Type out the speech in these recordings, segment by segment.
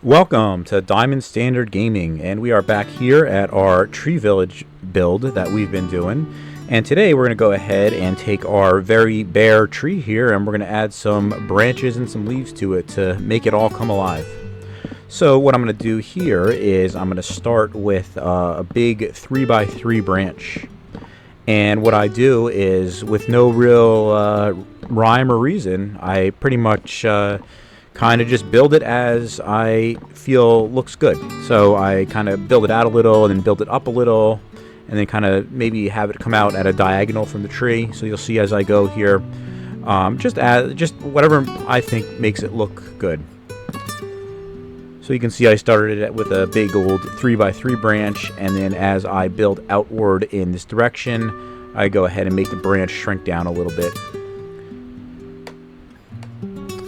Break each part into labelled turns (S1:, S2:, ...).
S1: Welcome to Diamond.Standard.Gaming, and we are back here at our tree village build that we've been doing. And today we're going to go ahead and take our very bare tree here, and we're going to add some branches and some leaves to it to make it all come alive. So what I'm going to do here is I'm going to start with a big 3x3 branch. And what I do is, with no real rhyme or reason, I pretty much kind of just build it as I feel looks good. So I kind of build it out a little and then build it up a little, and then kind of maybe have it come out at a diagonal from the tree. So you'll see as I go here, just whatever I think makes it look good. So you can see I started it with a big old 3x3 branch, and then as I build outward in this direction, I go ahead and make the branch shrink down a little bit.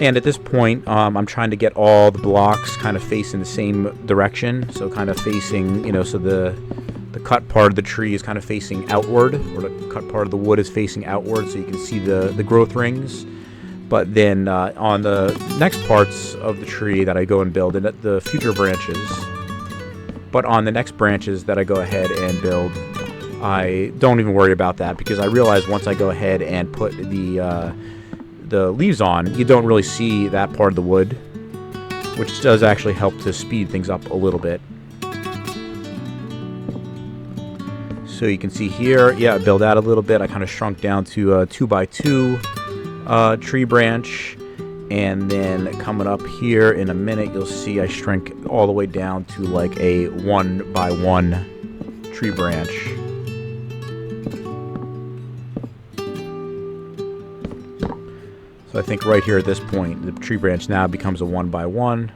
S1: And at this point, I'm trying to get all the blocks kind of facing the same direction. So kind of facing, so the cut part of the tree is kind of facing outward, or the cut part of the wood is facing outward, so you can see the growth rings. But then on the next parts of the tree that I go and build, and the future branches, but on the next branches that I go ahead and build, I don't even worry about that, because I realize once I go ahead and put the leaves on, you don't really see that part of the wood, which does actually help to speed things up a little bit. So you can see here, I build out a little bit. I kind of shrunk down to a 2x2 tree branch, and then coming up here in a minute, you'll see I shrink all the way down to like a 1x1 tree branch. So I think right here at this point, the tree branch now becomes a 1x1.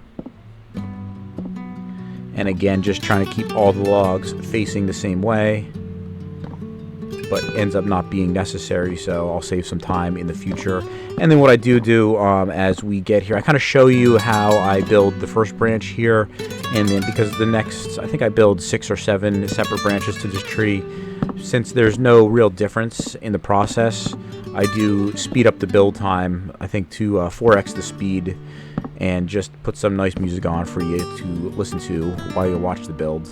S1: And again, just trying to keep all the logs facing the same way, but ends up not being necessary, so I'll save some time in the future. And then what I do as we get here, I kind of show you how I build the first branch here, and then because the next, I think I build 6 or 7 separate branches to this tree. Since there's no real difference in the process, I do speed up the build time, I think, to 4x the speed, and just put some nice music on for you to listen to while you watch the build.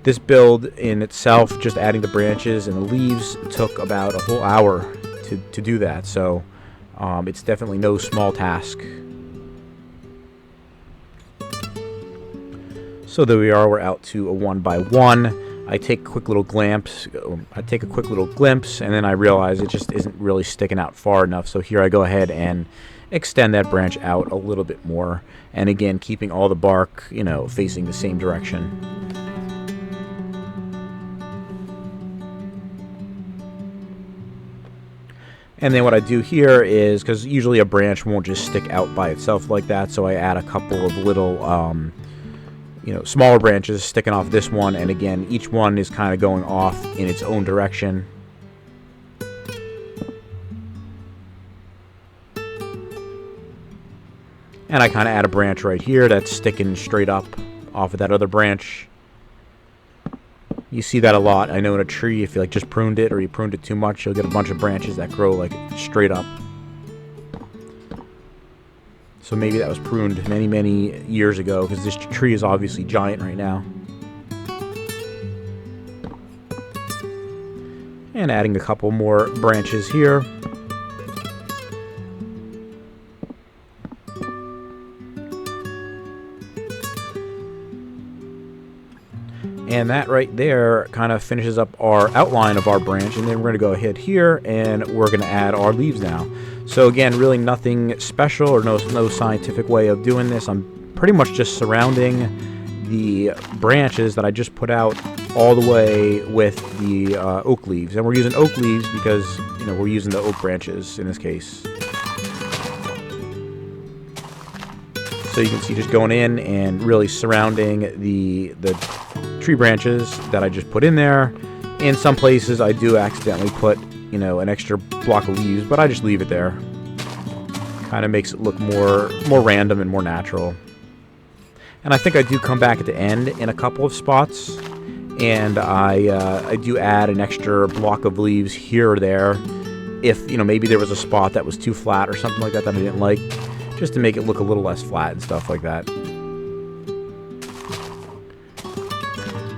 S1: This build in itself, just adding the branches and the leaves, took about a whole hour to do that, so it's definitely no small task. So there we are, we're out to a 1x1. I take a quick little glimpse, and then I realize it just isn't really sticking out far enough. So here I go ahead and extend that branch out a little bit more, and again keeping all the bark, facing the same direction. And then what I do here is, because usually a branch won't just stick out by itself like that, so I add a couple of little smaller branches sticking off this one, and again, each one is kind of going off in its own direction. And I kind of add a branch right here that's sticking straight up off of that other branch. You see that a lot. I know in a tree, if you just pruned it, or you pruned it too much, you'll get a bunch of branches that grow straight up. So maybe that was pruned many, many years ago, because this tree is obviously giant right now. And adding a couple more branches here. And that right there kind of finishes up our outline of our branch, and then we're going to go ahead here and we're going to add our leaves now. So again, really nothing special, or no scientific way of doing this. I'm pretty much just surrounding the branches that I just put out all the way with the oak leaves. And we're using oak leaves because, we're using the oak branches in this case. So you can see just going in and really surrounding the tree branches that I just put in there. In some places I do accidentally put, an extra block of leaves, but I just leave it there. Kind of makes it look more random and more natural. And I think I do come back at the end in a couple of spots, and I do add an extra block of leaves here or there if maybe there was a spot that was too flat or something like that I didn't like, just to make it look a little less flat and stuff like that.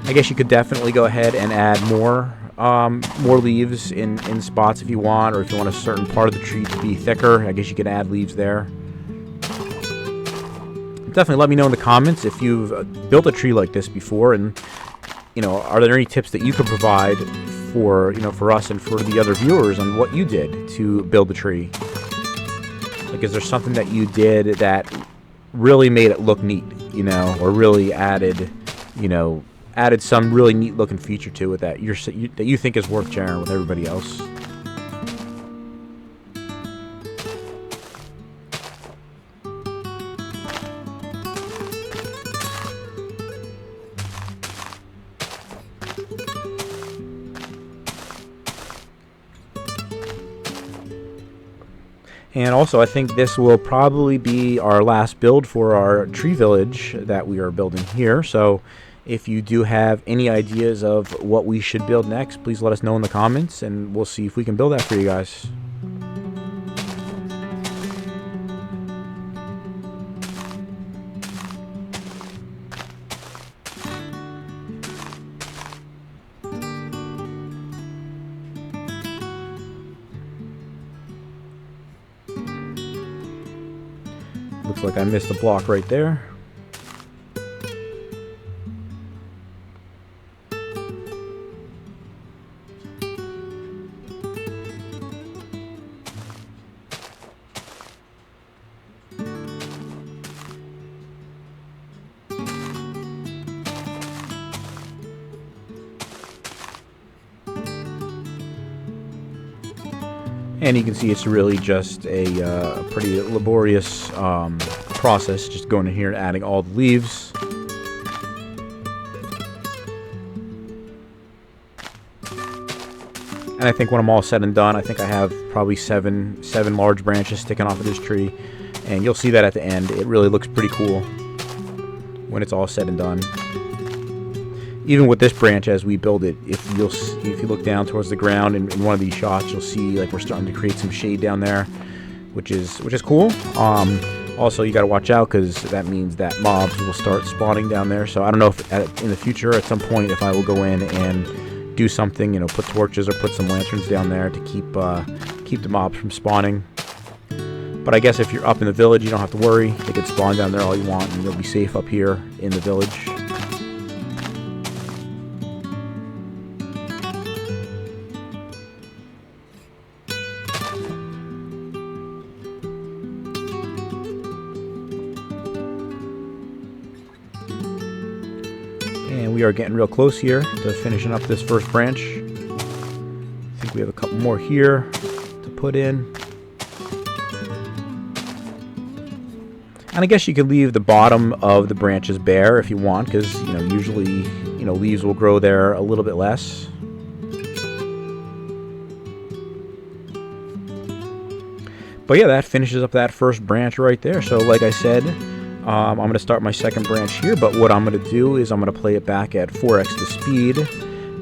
S1: I guess you could definitely go ahead and add more leaves in spots if you want, or if you want a certain part of the tree to be thicker, I guess you could add leaves there. Definitely let me know in the comments if you've built a tree like this before, and are there any tips that you could provide for for us and for the other viewers on what you did to build the tree? Like, is there something that you did that really made it look neat, or really added some really neat looking feature to it that you think is worth sharing with everybody else? And also, I think this will probably be our last build for our tree village that we are building here. So if you do have any ideas of what we should build next, please let us know in the comments, and we'll see if we can build that for you guys. Looks like I missed a block right there. And you can see it's really just a pretty laborious process, just going in here and adding all the leaves. And I think when I'm all said and done, I think I have probably seven large branches sticking off of this tree. And you'll see that at the end. It really looks pretty cool when it's all said and done. Even with this branch, as we build it, if you look down towards the ground in one of these shots, you'll see like we're starting to create some shade down there, which is cool. Also, you got to watch out, because that means that mobs will start spawning down there. So I don't know if in the future, at some point, if I will go in and do something, put torches or put some lanterns down there to keep the mobs from spawning. But I guess if you're up in the village, you don't have to worry. They can spawn down there all you want, and you'll be safe up here in the village. And we are getting real close here to finishing up this first branch. I think we have a couple more here to put in. And I guess you could leave the bottom of the branches bare if you want, because usually leaves will grow there a little bit less. But yeah, that finishes up that first branch right there. So like I said, I'm going to start my second branch here, but what I'm going to do is I'm going to play it back at 4x the speed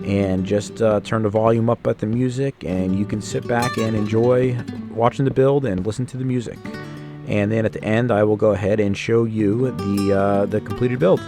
S1: and just turn the volume up at the music, and you can sit back and enjoy watching the build and listen to the music. And then at the end, I will go ahead and show you the completed build.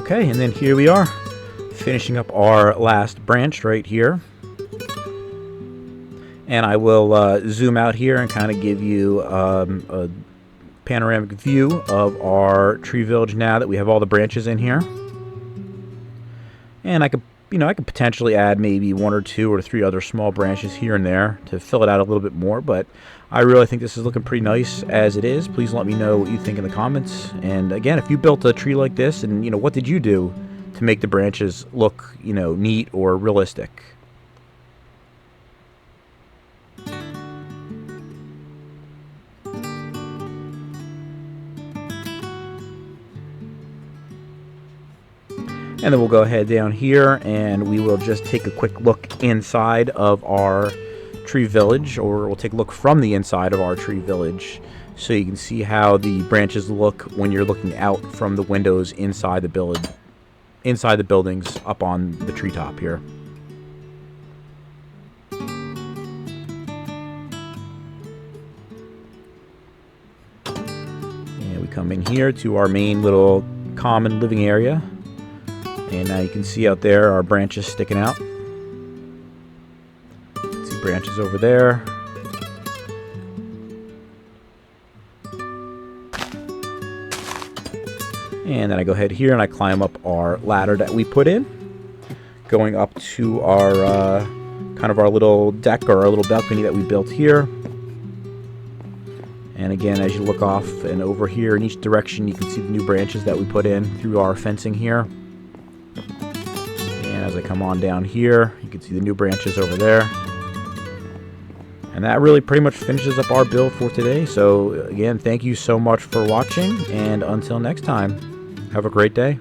S1: Okay, and then here we are, finishing up our last branch right here. And I will zoom out here and kind of give you a panoramic view of our tree village now that we have all the branches in here. And I could potentially add maybe 1 or 2 or 3 other small branches here and there to fill it out a little bit more, but I really think this is looking pretty nice as it is. Please let me know what you think in the comments. And again, if you built a tree like this, and what did you do to make the branches look, neat or realistic? And then we'll go ahead down here and we will just take a quick look inside of our tree village, or we'll take a look from the inside of our tree village so you can see how the branches look when you're looking out from the windows inside the buildings up on the treetop here. And we come in here to our main little common living area. And now you can see out there our branches sticking out. See branches over there. And then I go ahead here and I climb up our ladder that we put in, going up to our kind of our little deck or our little balcony that we built here. And again, as you look off and over here in each direction, you can see the new branches that we put in through our fencing here. And as I come on down here, you can see the new branches over there. And that really pretty much finishes up our build for today. So again, thank you so much for watching, and until next time, have a great day.